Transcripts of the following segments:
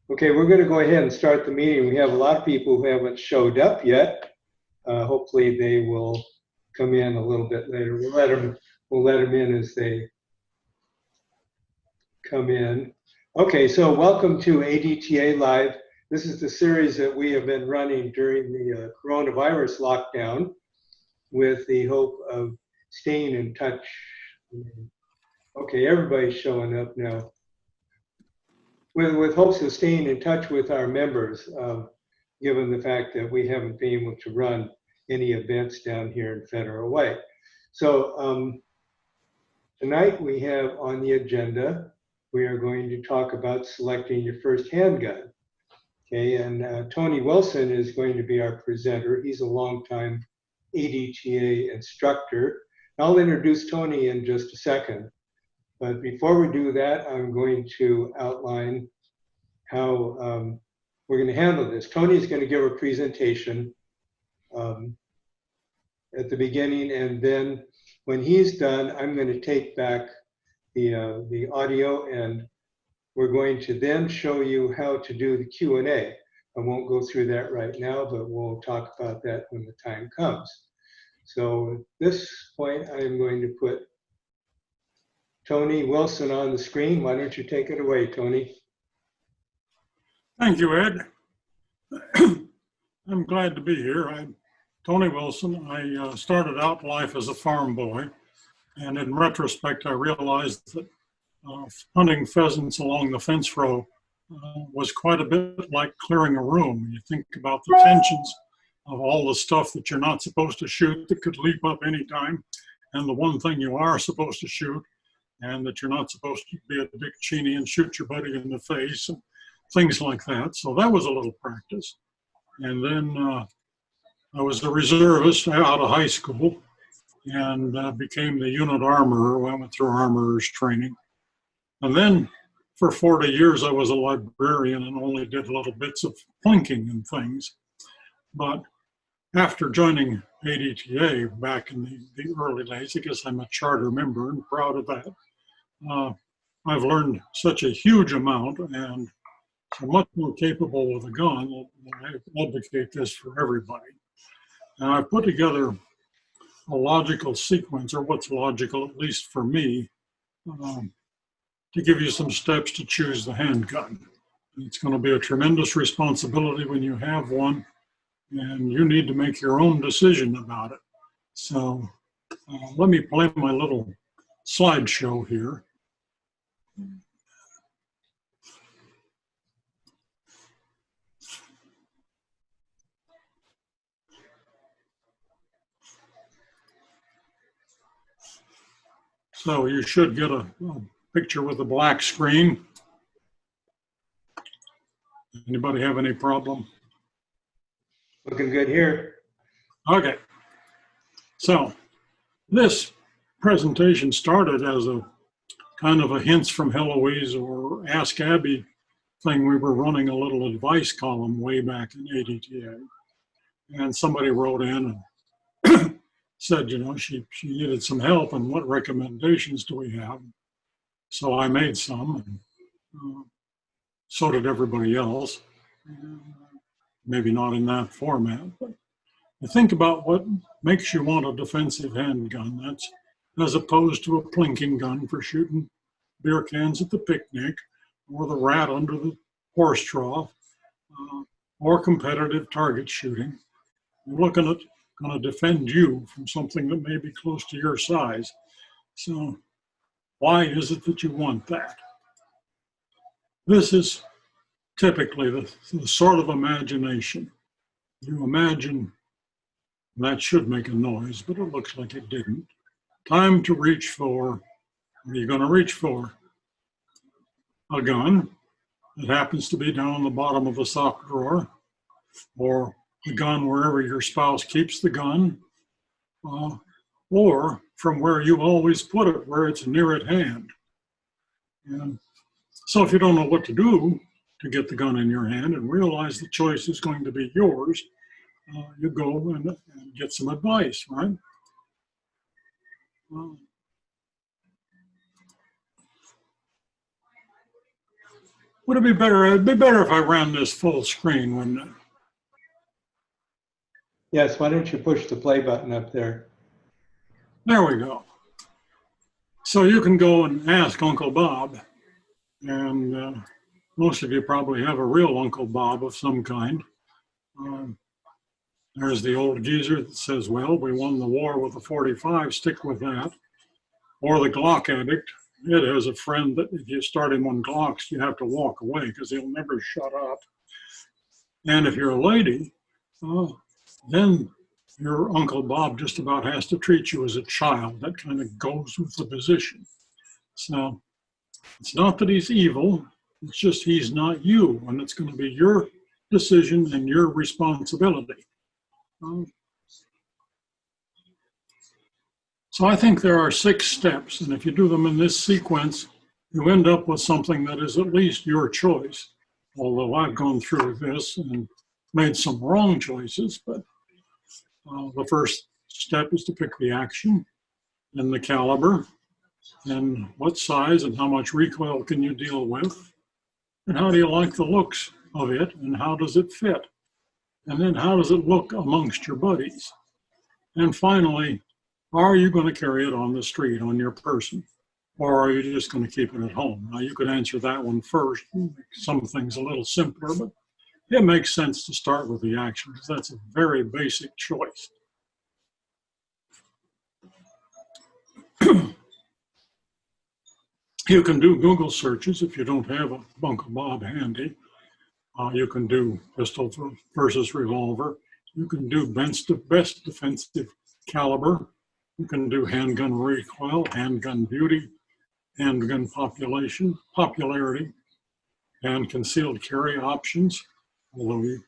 Okay, we're going to go ahead and start the meeting. We have a lot of people who haven't showed up yet. Hopefully they will come in a little bit later. We'll let them in as they come in. Okay, so welcome to ADTA Live. This is the series that we have been running during the coronavirus lockdown with the hope of staying in touch. Okay, everybody's showing up now. With hopes of staying in touch with our members, given the fact that we haven't been able to run any events down here in Federal Way. So tonight we have on the agenda, we are going to talk about selecting your first handgun. Okay, and Tony Wilson is going to be our presenter. He's a longtime ADTA instructor. I'll introduce Tony in just a second. But before we do that, I'm going to outline how we're going to handle this. Tony is going to give a presentation at the beginning, and then when he's done, I'm going to take back the audio, and we're going to then show you how to do the Q&A. I won't go through that right now, but we'll talk about that when the time comes. So at this point, I'm going to put Tony Wilson on the screen. Why don't you take it away, Tony? Thank you, Ed. I'm glad to be here. I'm Tony Wilson. I started out life as a farm boy, and in retrospect, I realized that hunting pheasants along the fence row was quite a bit like clearing a room. You think about the tensions of all the stuff that you're not supposed to shoot that could leap up anytime, and the one thing you are supposed to shoot, and that you're not supposed to be a Dick Cheney and shoot your buddy in the face, and things like that. So that was a little practice. And then I was a reservist out of high school and became the unit armorer. I went through armorer's training. And then for 40 years, I was a librarian and only did little bits of plinking and things. But after joining ADTA back in the early days, I guess I'm a charter member and proud of that. I've learned such a huge amount and so much more capable with a gun that I advocate this for everybody. And I've put together a logical sequence, or what's logical, at least for me, to give you some steps to choose the handgun. It's going to be a tremendous responsibility when you have one, and you need to make your own decision about it. So let me play my little slideshow here. So you should get a picture with a black screen. Anybody have any problem? Looking good here. Okay. So this presentation started as a kind of a hints from Heloise or Ask Abby thing. We were running a little advice column way back in ADTA. And somebody wrote in and said, you know, she needed some help and what recommendations do we have? So I made some, and so did everybody else. Maybe not in that format, but I think about what makes you want a defensive handgun. That's as opposed to a plinking gun for shooting beer cans at the picnic or the rat under the horse trough or competitive target shooting. You're looking at going to defend you from something that may be close to your size. So why is it that you want that? This is typically the sort of imagination. You imagine, that should make a noise, but it looks like it didn't. Time to reach for, what are you going to reach for? A gun that happens to be down the bottom of the sock drawer, or a gun wherever your spouse keeps the gun, or from where you always put it, where it's near at hand. And so if you don't know what to do to get the gun in your hand and realize the choice is going to be yours, you go and get some advice, right? Would it be better? It'd be better if I ran this full screen, wouldn't it? Yes, why don't you push the play button up there? There we go. So you can go and ask Uncle Bob, and most of you probably have a real Uncle Bob of some kind. There's the old geezer that says, well, we won the war with a 45, stick with that. Or the Glock addict. It has a friend that if you start him on Glocks, you have to walk away because he'll never shut up. And if you're a lady, then your Uncle Bob just about has to treat you as a child. That kind of goes with the position. So it's not that he's evil, it's just he's not you, and it's going to be your decision and your responsibility. So I think there are 6 steps, and if you do them in this sequence, you end up with something that is at least your choice. Although I've gone through this and made some wrong choices, but the first step is to pick the action, and the caliber, and what size and how much recoil can you deal with, and how do you like the looks of it, and how does it fit, and then how does it look amongst your buddies, and finally, are you going to carry it on the street on your person, or are you just going to keep it at home? Now you could answer that one first, make some things a little simpler, but it makes sense to start with the action because that's a very basic choice. You can do Google searches if you don't have a Uncle Bob handy. You can do pistol versus revolver. You can do best defensive caliber. You can do handgun recoil, handgun beauty, handgun popularity, and concealed carry options. Although you're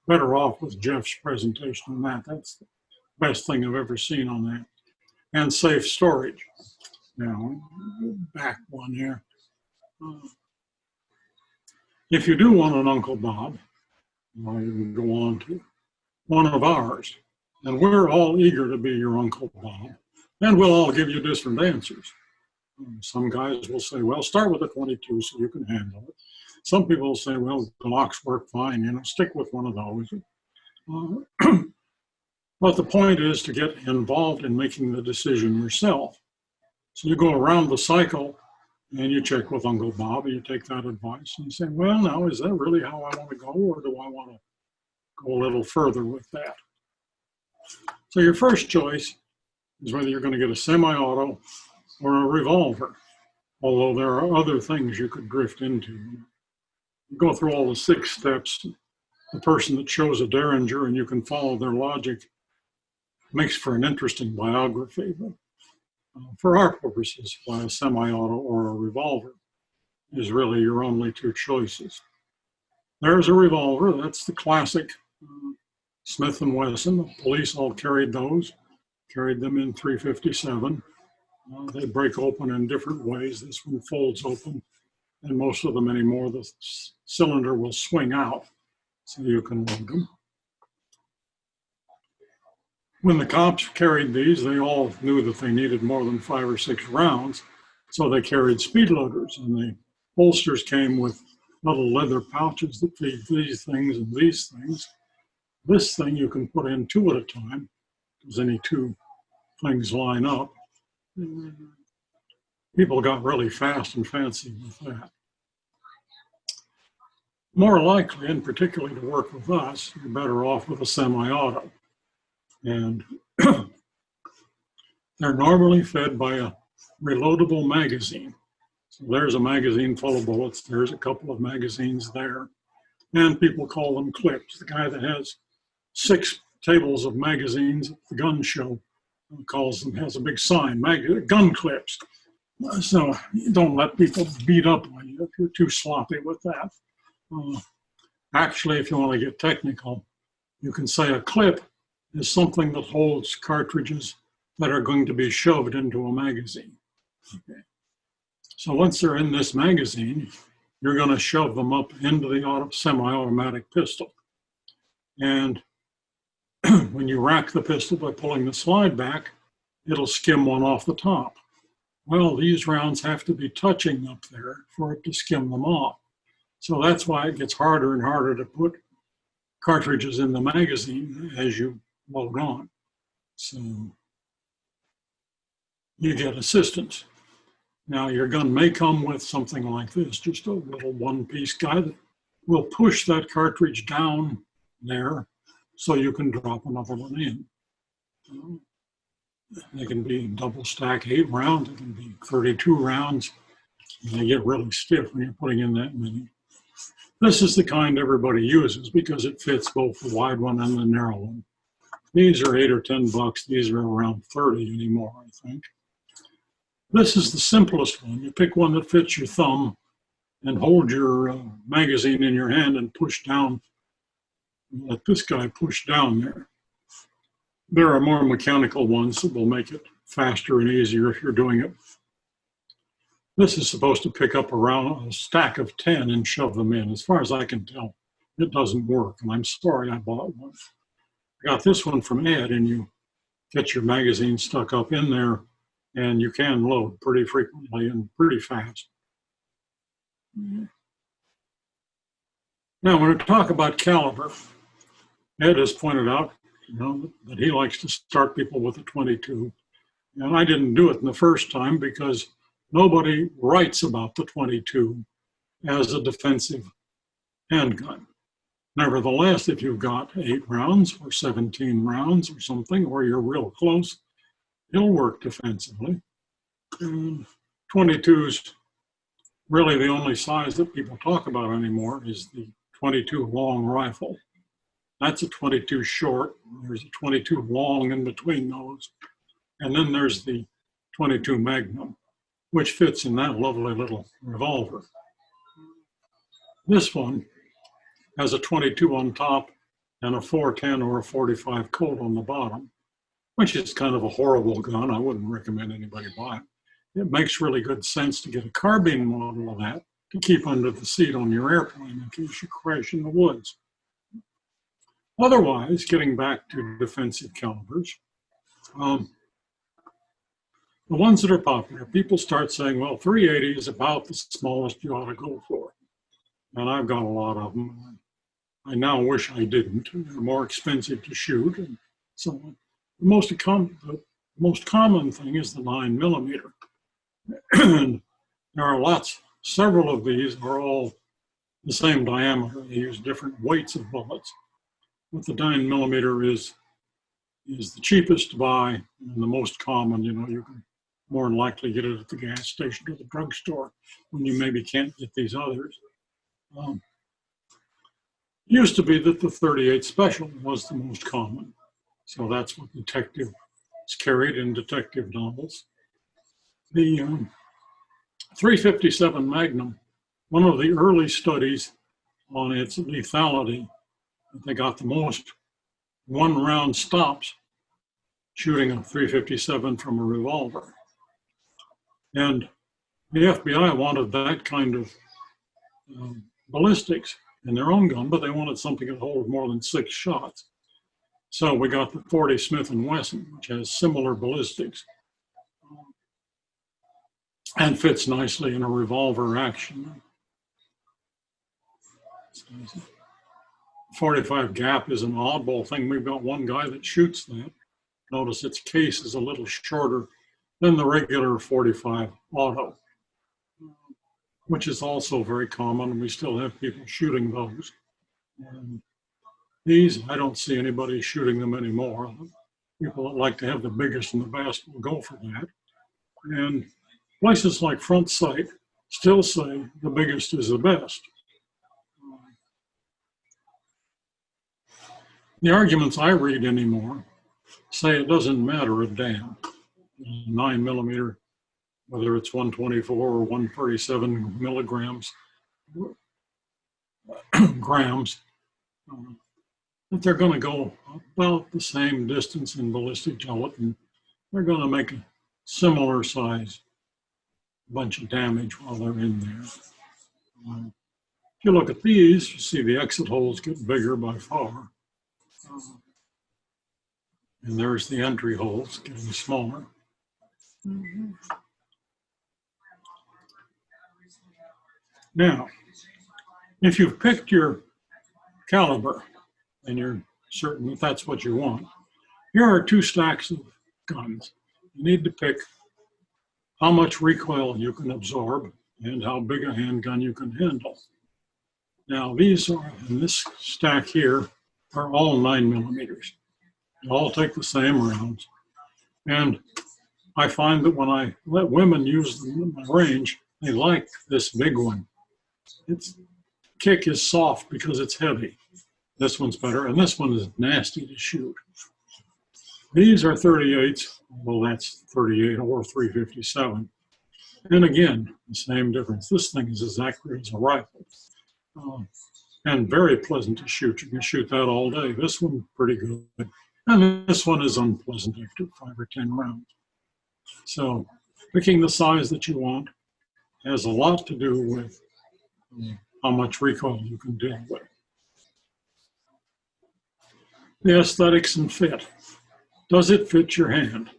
better off with Jeff's presentation on that. That's the best thing I've ever seen on that. And safe storage. Now, back one here. If you do want an Uncle Bob, you can go on to one of ours. And we're all eager to be your Uncle Bob. And we'll all give you different answers. Some guys will say, well, start with a 22 so you can handle it. Some people will say, well, Glocks work fine, stick with one of those. But the point is to get involved in making the decision yourself. So you go around the cycle and you check with Uncle Bob and you take that advice and you say, well, now, is that really how I want to go, or do I want to go a little further with that? So your first choice is whether you're going to get a semi-auto or a revolver, although there are other things you could drift into. You go through all the 6 steps. The person that chose a Derringer and you can follow their logic makes for an interesting biography. But for our purposes, a semi-auto or a revolver is really your only 2 choices. There's a revolver. That's the classic Smith & Wesson. The police all carried those, carried them in .357. They break open in different ways. This one folds open, and most of them anymore, the cylinder will swing out so you can load them. When the cops carried these, they all knew that they needed more than 5 or 6 rounds, so they carried speed loaders, and the holsters came with little leather pouches that feed these things and these things. This thing you can put in 2 at a time, because any 2 things line up. People got really fast and fancy with that. More likely, and particularly to work with us, you're better off with a semi-auto. And they're normally fed by a reloadable magazine. So there's a magazine full of bullets. There's a couple of magazines there. And people call them clips. The guy that has 6 tables of magazines at the gun show calls them, has a big sign, gun clips. So don't let people beat up on you if you're too sloppy with that. Actually, if you want to get technical, you can say a clip is something that holds cartridges that are going to be shoved into a magazine. Okay. So once they're in this magazine, you're going to shove them up into the semi-automatic pistol. And when you rack the pistol by pulling the slide back, it'll skim one off the top. Well, these rounds have to be touching up there for it to skim them off. So that's why it gets harder and harder to put cartridges in the magazine as you load on. So you get assistance. Now your gun may come with something like this, just a little one-piece guy that will push that cartridge down there so you can drop another one in. They can be double stack 8 rounds, it can be 32 rounds. And they get really stiff when you're putting in that many. This is the kind everybody uses because it fits both the wide one and the narrow one. These are $8 or $10. These are around 30 anymore, I think. This is the simplest one. You pick one that fits your thumb and hold your magazine in your hand and push down. Let this guy push down there. There are more mechanical ones that will make it faster and easier if you're doing it. This is supposed to pick up around a stack of 10 and shove them in. As far as I can tell, it doesn't work, and I'm sorry I bought one. I got this one from Ed, and you get your magazine stuck up in there, and you can load pretty frequently and pretty fast. Now, when we talk about caliber, Ed has pointed out, that he likes to start people with a .22, and I didn't do it in the first time because nobody writes about the .22 as a defensive handgun. Nevertheless, if you've got 8 rounds or 17 rounds or something, or you're real close, it'll work defensively. And .22's really the only size that people talk about anymore is the .22 long rifle. That's a .22 short. There's a .22 long in between those. And then there's the .22 Magnum, which fits in that lovely little revolver. This one has a .22 on top and a 410 or a 45 Colt on the bottom, which is kind of a horrible gun. I wouldn't recommend anybody buy it. It makes really good sense to get a carbine model of that to keep under the seat on your airplane in case you crash in the woods. Otherwise, getting back to defensive calibers, the ones that are popular, people start saying, well, 380 is about the smallest you ought to go for. And I've got a lot of them. I now wish I didn't. They're more expensive to shoot and so on. The most common thing is the 9mm. And there are several of these are all the same diameter. They use different weights of bullets. But the 9mm is the cheapest to buy and the most common. You can more than likely get it at the gas station or the drugstore when you maybe can't get these others. It used to be that the .38 Special was the most common. So that's what detectives carried in detective novels. The .357 Magnum, one of the early studies on its lethality, they got the most one-round stops shooting a .357 from a revolver. And the FBI wanted that kind of ballistics in their own gun, but they wanted something that holds more than 6 shots. So we got the .40 Smith & Wesson, which has similar ballistics and fits nicely in a revolver action. 45 gap is an oddball thing. We've got one guy that shoots that. Notice its case is a little shorter than the regular 45 auto, which is also very common, and we still have people shooting those. And these, I don't see anybody shooting them anymore. People that like to have the biggest and the best will go for that. And places like Front Sight still say the biggest is the best. The arguments I read anymore say it doesn't matter a damn. 9mm, whether it's 124 or 137 milligrams, grams, that they're going to go about the same distance in ballistic gelatin. They're going to make a similar size bunch of damage while they're in there. If you look at these, you see the exit holes get bigger by far. And there's the entry holes getting smaller. Now, If you've picked your caliber and you're certain that that's what you want, here are two stacks of guns. You need to pick how much recoil you can absorb and how big a handgun you can handle. Now these are, in this stack here, are all 9mm. They all take the same rounds. And I find that when I let women use them in my range, they like this big one. Its kick is soft because it's heavy. This one's better, and this one is nasty to shoot. These are 38s, well, that's 38 or 357. And again, the same difference. This thing is as accurate as a rifle. And very pleasant to shoot. You can shoot that all day. This one, pretty good. And this one is unpleasant after 5 or 10 rounds. So picking the size that you want has a lot to do with how much recoil you can deal with. The aesthetics and fit. Does it fit your hand?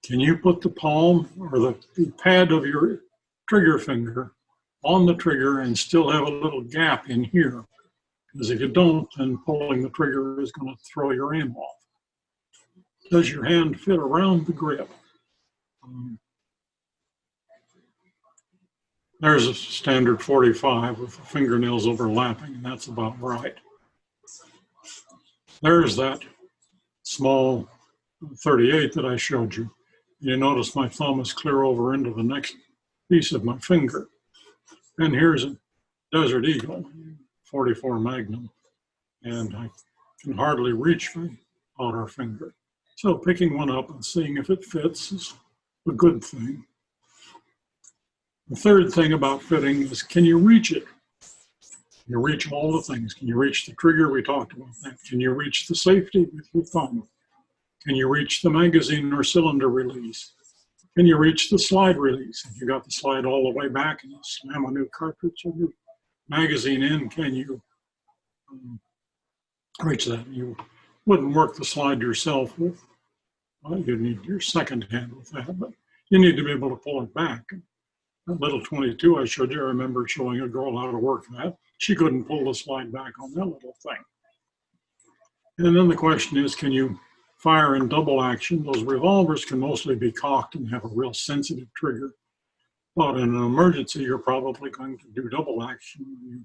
Can you put the palm or the pad of your trigger finger on the trigger and still have a little gap in here? Because if you don't, then pulling the trigger is going to throw your aim off. Does your hand fit around the grip? There's a standard 45 with the fingernails overlapping, and that's about right. There's that small 38 that I showed you. You notice my thumb is clear over into the next piece of my finger. And here's a Desert Eagle 44 Magnum, and I can hardly reach my outer finger. So picking one up and seeing if it fits is a good thing. The third thing about fitting is, can you reach it? Can you reach all the things? Can you reach the trigger? We talked about that. Can you reach the safety with your thumb? Can you reach the magazine or cylinder release? Can you reach the slide release? If you got the slide all the way back and you slam a new cartridge or new magazine in, can you reach that? You wouldn't work the slide yourself with, well, you need your second hand with that, but you need to be able to pull it back. That little 22 I showed you, I remember showing a girl how to work that. She couldn't pull the slide back on that little thing. And then the question is, can you fire in double action? Those revolvers can mostly be cocked and have a real sensitive trigger. But in an emergency, you're probably going to do double action.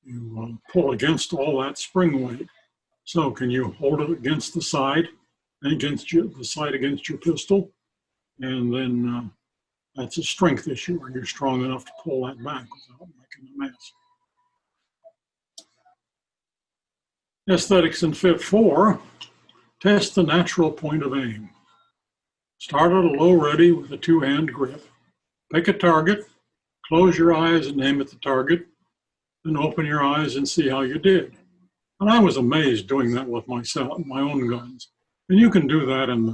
You pull against all that spring weight. So can you hold it against the side, and the side against your pistol? And then that's a strength issue. Are you strong enough to pull that back without making a mess? Aesthetics and fit 4, test the natural point of aim. Start at a low ready with a two-hand grip. Pick a target, close your eyes and aim at the target, then open your eyes and see how you did. And I was amazed doing that with myself, my own guns. And you can do that in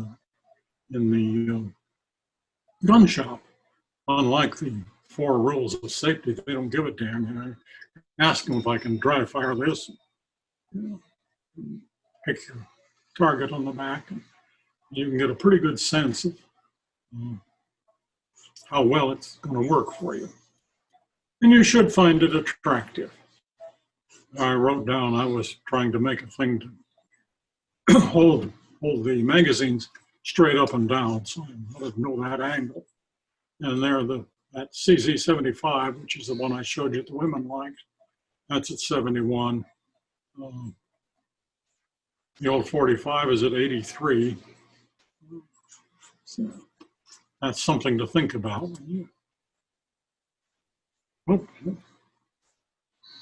the gun shop. Unlike the 4 rules of safety, they don't give a damn. You know, ask them if I can dry fire this. You know, pick your target on the back, and you can get a pretty good sense of how well it's going to work for you. And you should find it attractive. I wrote down I was trying to make a thing to hold the magazines straight up and down, so I wanted to know that angle. And there, that CZ75, which is the one I showed you the women liked, that's at 71. The old 45 is at 83. So that's something to think about.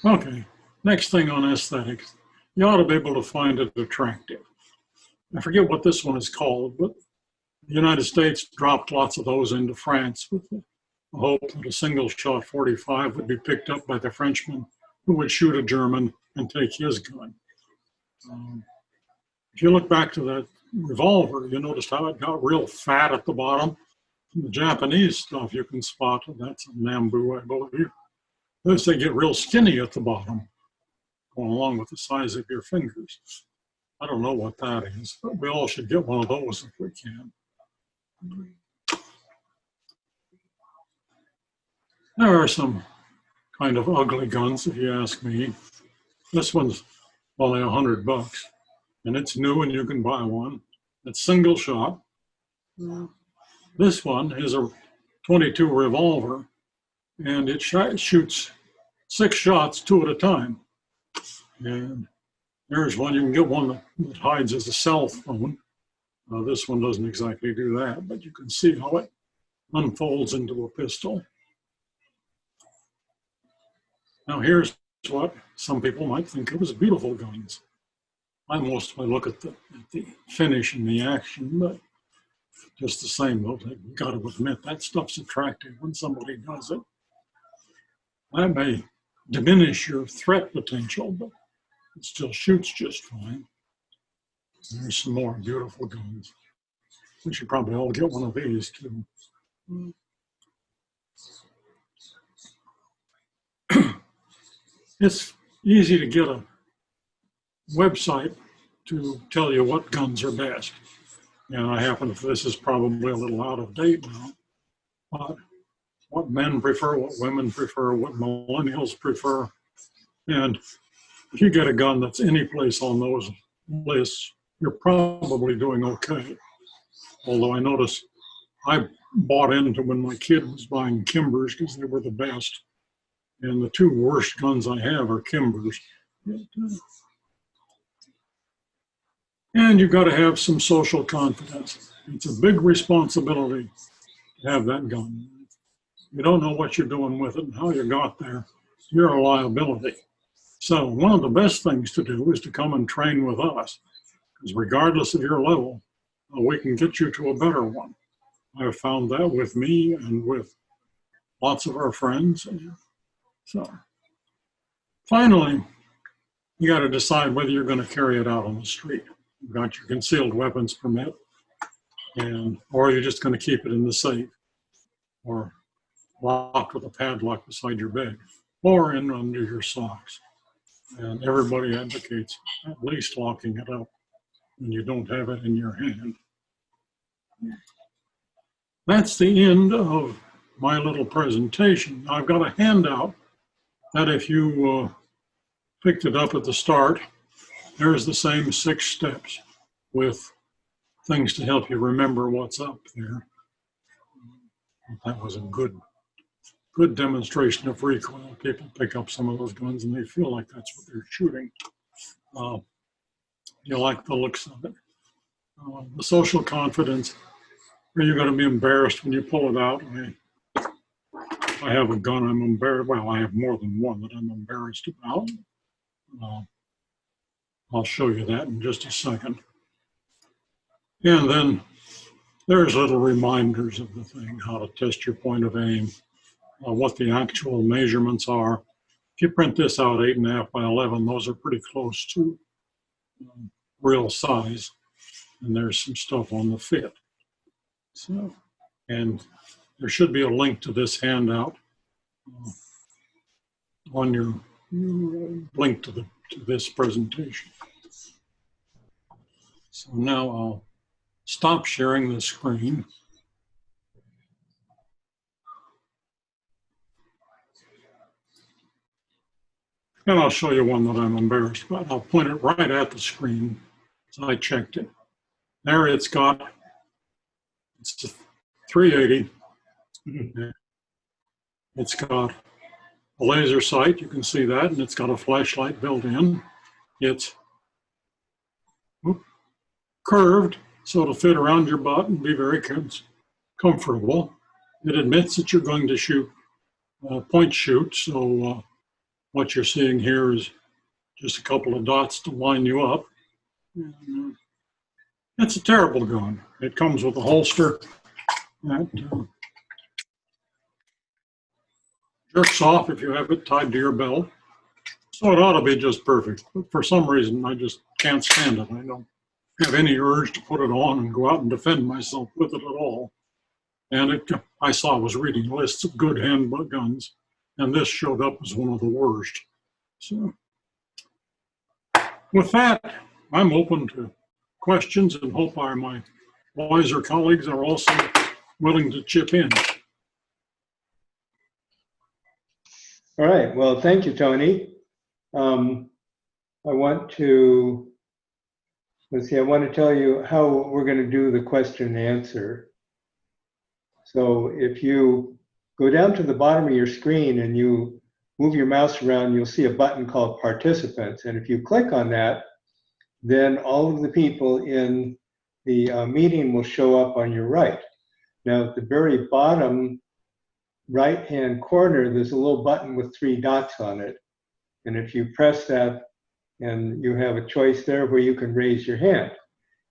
Okay, next thing on aesthetics, you ought to be able to find it attractive. I forget what this one is called, but the United States dropped lots of those into France with the hope that a single shot 45 would be picked up by the Frenchman who would shoot a German and take his gun. If you look back to that revolver, you noticed how it got real fat at the bottom. In the Japanese stuff you can spot, that's a Nambu, I believe. Notice they get real skinny at the bottom, going along with the size of your fingers. I don't know what that is, but we all should get one of those if we can. There are some kind of ugly guns, if you ask me. This one's only $100, and it's new, and you can buy one. It's single shot. This one is a .22 revolver, and it shoots 6 shots, 2 at a time. And there's one. You can get one that hides as a cell phone. This one doesn't exactly do that, but you can see how it unfolds into a pistol. Now here's what some people might think of as beautiful guns. I mostly look at the finish and the action, but just the same, though, I've got to admit that stuff's attractive when somebody does it. That may diminish your threat potential, but it still shoots just fine. There's some more beautiful guns. We should probably all get one of these too. It's easy to get a website to tell you what guns are best. And I happen to, this is probably a little out of date now, but what men prefer, what women prefer, what millennials prefer. And if you get a gun that's any place on those lists, you're probably doing okay. Although I notice I bought into when my kid was buying Kimbers because they were the best. And the 2 worst guns I have are Kimbers. And you've got to have some social confidence. It's a big responsibility to have that gun. You don't know what you're doing with it and how you got there. You're a liability. So one of the best things to do is to come and train with us, because regardless of your level, we can get you to a better one. I've found that with me and with lots of our friends. So finally, you got to decide whether you're going to carry it out on the street. You've got your concealed weapons permit, or you're just going to keep it in the safe, or locked with a padlock beside your bed, or in under your socks. And everybody advocates at least locking it up when you don't have it in your hand. That's the end of my little presentation. I've got a handout that if you picked it up at the start, there's the same 6 steps with things to help you remember what's up there. That was a good demonstration of recoil. People pick up some of those guns and they feel like that's what they're shooting. You like the looks of it. The social confidence, are you going to be embarrassed when you pull it out? I have a gun I'm embarrassed, well, I have more than one that I'm embarrassed about. I'll show you that in just a second. And then there's little reminders of the thing, how to test your point of aim, what the actual measurements are. If you print this out 8.5 by 11, those are pretty close to real size. And there's some stuff on the fit. So, and there should be a link to this handout on your link to this presentation. So now I'll stop sharing the screen. And I'll show you one that I'm embarrassed about. I'll point it right at the screen. So I checked it. There it's a 380. It's got a laser sight, you can see that, and it's got a flashlight built in. It's curved, so it'll fit around your butt and be very comfortable. It admits that you're going to shoot point shoot, so what you're seeing here is just a couple of dots to line you up. It's a terrible gun. It comes with a holster that jerks off if you have it tied to your belt. So it ought to be just perfect. But for some reason, I just can't stand it. I don't have any urge to put it on and go out and defend myself with it at all. And I was reading lists of good handgun guns, and this showed up as one of the worst. So with that, I'm open to questions and hope my wiser colleagues are also willing to chip in. All right. Well, thank you, Tony. I want to, let's see, I want to tell you how we're going to do the question and answer. So if you go down to the bottom of your screen and you move your mouse around, you'll see a button called Participants. And if you click on that, then all of the people in the meeting will show up on your right. Now, at the very bottom right-hand corner, there's a little button with 3 dots on it. And if you press that, and you have a choice there where you can raise your hand.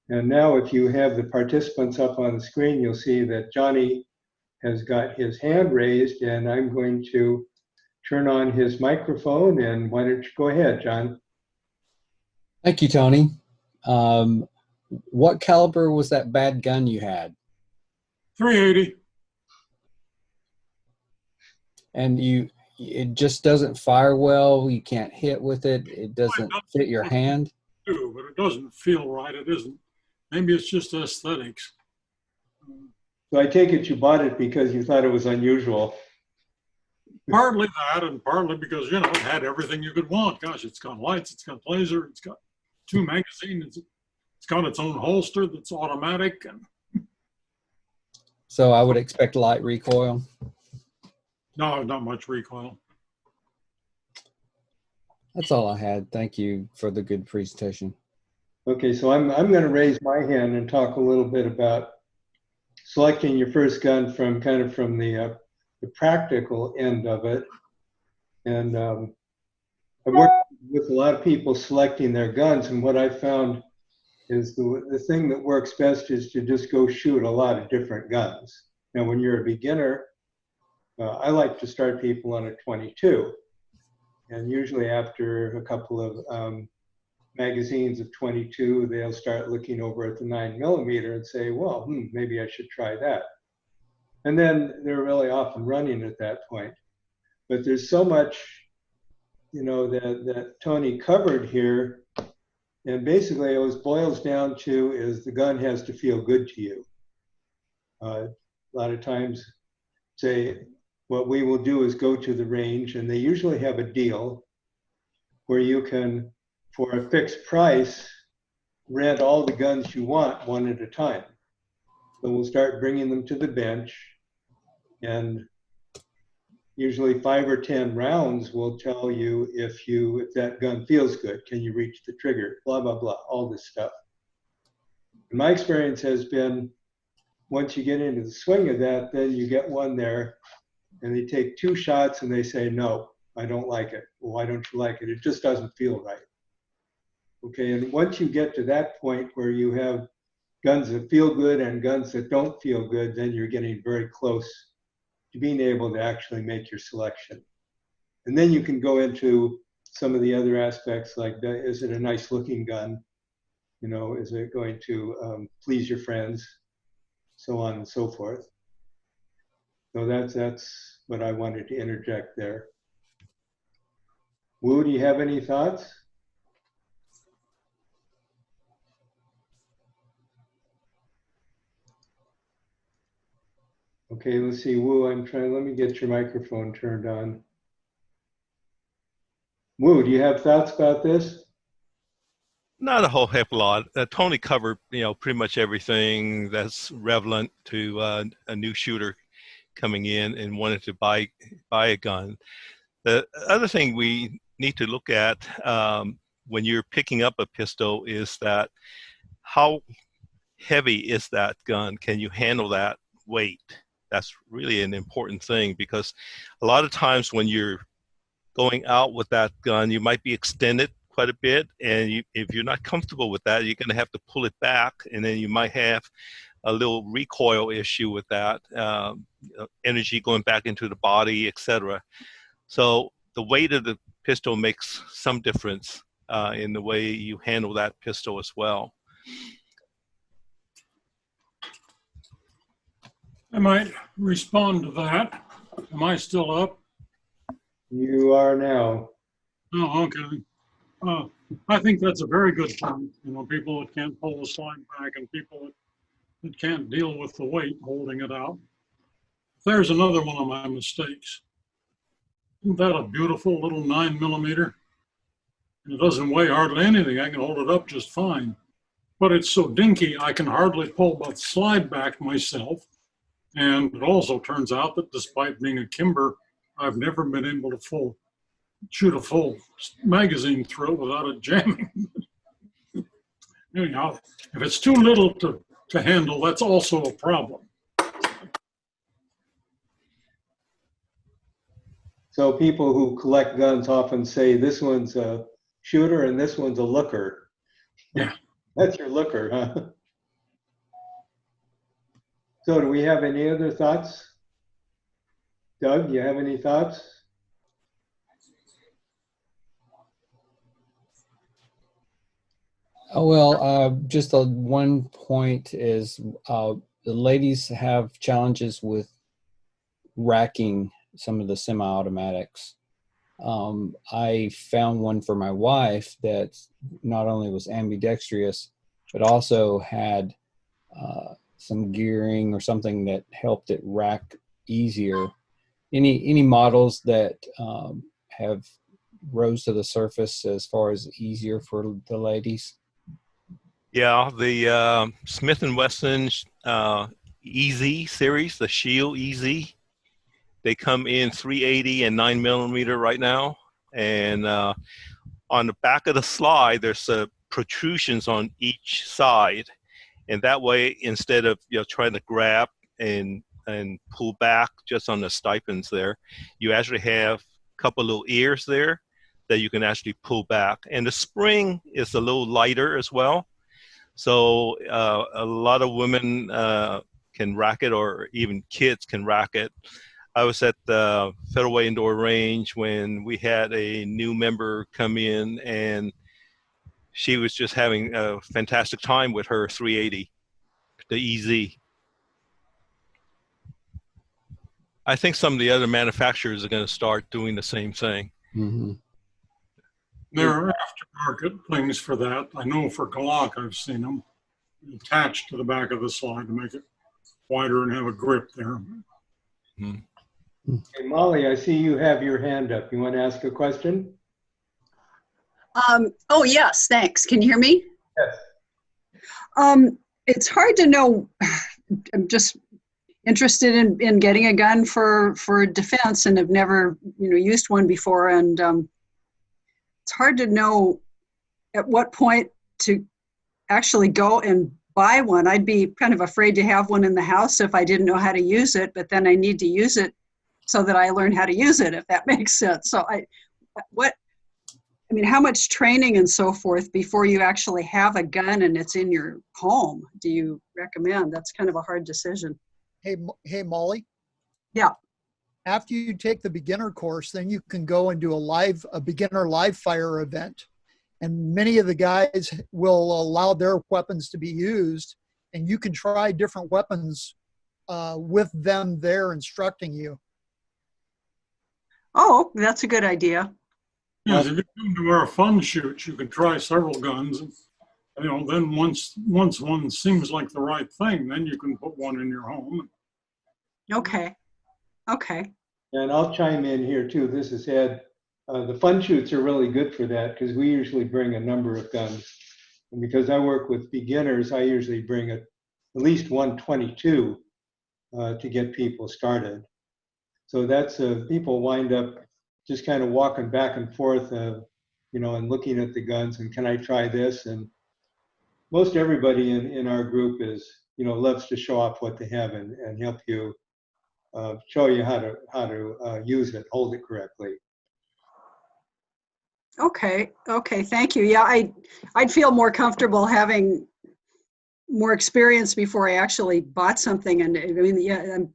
And now if you have the participants up on the screen, you'll see that Johnny has got his hand raised, and I'm going to turn on his microphone. And why don't you go ahead, John? Thank you, Tony. What caliber was that bad gun you had? .380. And it just doesn't fire well. You can't hit with it. It doesn't fit your hand. But it doesn't feel right. It isn't. Maybe it's just aesthetics. So I take it you bought it because you thought it was unusual. Partly that, and partly because, you know, it had everything you could want. Gosh, it's got lights, it's got laser, it's got 2 magazines, it's got its own holster that's automatic. And So I would expect light recoil. no, not much recoil. That's all I had. Thank you for the good presentation. Okay, so I'm going to raise my hand and talk a little bit about selecting your first gun from the practical end of it. And I've worked with a lot of people selecting their guns, and what I found is the thing that works best is to just go shoot a lot of different guns. Now, when you're a beginner, I like to start people on a .22, and usually after a couple of magazines of .22, they'll start looking over at the 9mm and say, well, maybe I should try that. And then they're really off and running at that point. But there's so much, you know, that Tony covered here. And basically it boils down to is the gun has to feel good to you. A lot of times, say, what we will do is go to the range, and they usually have a deal where you can, for a fixed price, rent all the guns you want one at a time. So we'll start bringing them to the bench, and usually 5 or 10 rounds will tell you if that gun feels good, can you reach the trigger, blah, blah, blah, all this stuff. And my experience has been, once you get into the swing of that, then you get one there, and they take 2 shots and they say, no, I don't like it. Well, why don't you like it? It just doesn't feel right. Okay, and once you get to that point where you have guns that feel good and guns that don't feel good, then you're getting very close to being able to actually make your selection. And then you can go into some of the other aspects, like, is it a nice looking gun? You know, is it going to please your friends? So on and so forth. So that's what I wanted to interject there. Wu, do you have any thoughts? Okay, let's see, Wu, let me get your microphone turned on. Wu, do you have thoughts about this? Not a whole heck of a lot. Tony covered, pretty much everything that's relevant to a new shooter coming in and wanting to buy a gun. The other thing we need to look at when you're picking up a pistol is that how heavy is that gun? Can you handle that weight? That's really an important thing, because a lot of times when you're going out with that gun, you might be extended quite a bit, and if you're not comfortable with that, you're going to have to pull it back, and then you might have a little recoil issue with that, energy going back into the body, etc. So the weight of the pistol makes some difference in the way you handle that pistol as well. I might respond to that. Am I still up? You are now. Oh, okay. I think that's a very good point. People that can't pull the slide back and people that can't deal with the weight holding it out. There's another one of my mistakes. Isn't that a beautiful little 9mm? It doesn't weigh hardly anything. I can hold it up just fine. But it's so dinky, I can hardly pull but slide back myself. And it also turns out that despite being a Kimber, I've never been able to shoot a full magazine through it without it jamming. Anyhow, if it's too little to handle, that's also a problem. So people who collect guns often say this one's a shooter and this one's a looker. Yeah. That's your looker, huh? So do we have any other thoughts? Doug, you have any thoughts? Oh, well, just one point is the ladies have challenges with racking some of the semi-automatics. I found one for my wife that not only was ambidextrous, but also had some gearing or something that helped it rack easier. Any models that have rose to the surface as far as easier for the ladies? Yeah, the Smith & Wesson EZ series, the Shield EZ, they come in 380 and 9mm right now. And on the back of the slide, there's protrusions on each side. And that way, instead of trying to grab and pull back just on the stipends there, you actually have a couple little ears there that you can actually pull back. And the spring is a little lighter as well. So a lot of women can rack it, or even kids can rack it. I was at the Federal Indoor Range when we had a new member come in, and she was just having a fantastic time with her 380, the EZ. I think some of the other manufacturers are going to start doing the same thing. Mm-hmm. There are aftermarket things for that. I know for Glock, I've seen them attached to the back of the slide to make it wider and have a grip there. Hmm. Hey, Molly, I see you have your hand up. You want to ask a question? Oh, yes, thanks. Can you hear me? Yes. It's hard to know. I'm just interested in getting a gun for defense and have never, used one before. And it's hard to know at what point to actually go and buy one. I'd be kind of afraid to have one in the house if I didn't know how to use it, but then I need to use it so that I learn how to use it, if that makes sense. So how much training and so forth before you actually have a gun and it's in your home do you recommend? That's kind of a hard decision. Hey, Molly. Yeah. After you take the beginner course, then you can go and do a beginner live fire event. And many of the guys will allow their weapons to be used, and you can try different weapons with them there instructing you. Oh, that's a good idea. Yes, if you come to our fun shoots, you can try several guns. Then once one seems like the right thing, then you can put one in your home. Okay. And I'll chime in here too. This is Ed. The fun shoots are really good for that because we usually bring a number of guns. And because I work with beginners, I usually bring at least 122 to get people started. So that's people wind up just kind of walking back and forth, and looking at the guns and can I try this? And most everybody in our group loves to show off what they have and help you show you how to use it, hold it correctly. Okay. Thank you. Yeah, I'd feel more comfortable having more experience before I actually bought something. And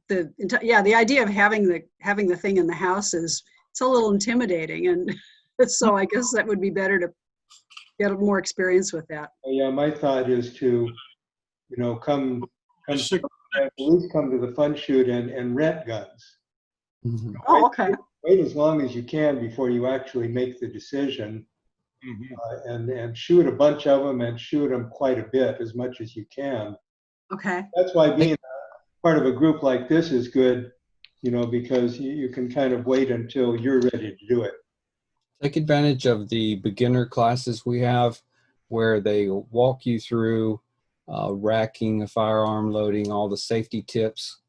the idea of having the thing in the house it's a little intimidating, and so I guess that would be better to get more experience with that. Yeah, my thought is to, come at least come to the fun shoot and rent guns. Mm-hmm. Oh, okay. Wait as long as you can before you actually make the decision, and shoot a bunch of them and shoot them quite a bit, as much as you can. Okay. That's why being part of a group like this is good, because you can kind of wait until you're ready to do it. Take advantage of the beginner classes we have where they walk you through racking a firearm, loading, all the safety tips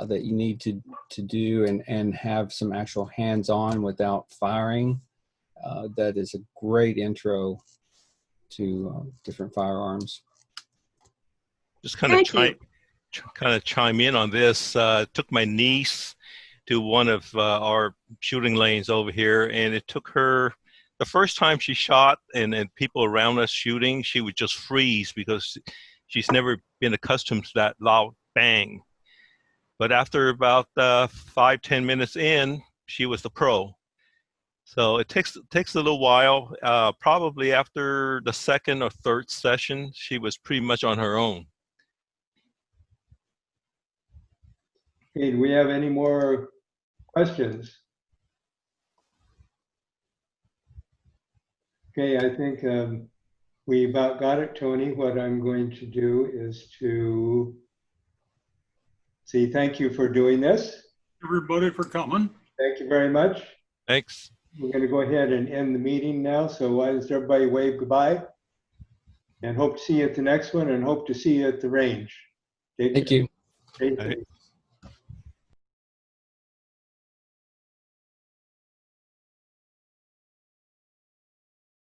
that you need to do and have some actual hands-on without firing. That is a great intro to different firearms. Just kind of chime in on this. Took my niece to one of our shooting lanes over here, and it took her, the first time she shot and people around us shooting, she would just freeze because she's never been accustomed to that loud bang. But after about 5-10 minutes in, she was the pro. So it takes a little while. Probably after the second or third session, she was pretty much on her own. Okay, do we have any more questions? Okay, I think we about got it, Tony. What I'm going to do is to say thank you for doing this. Everybody for coming. Thank you very much. Thanks. We're going to go ahead and end the meeting now. So why does everybody wave goodbye? And hope to see you at the next one and hope to see you at the range. Thank you. Stay safe.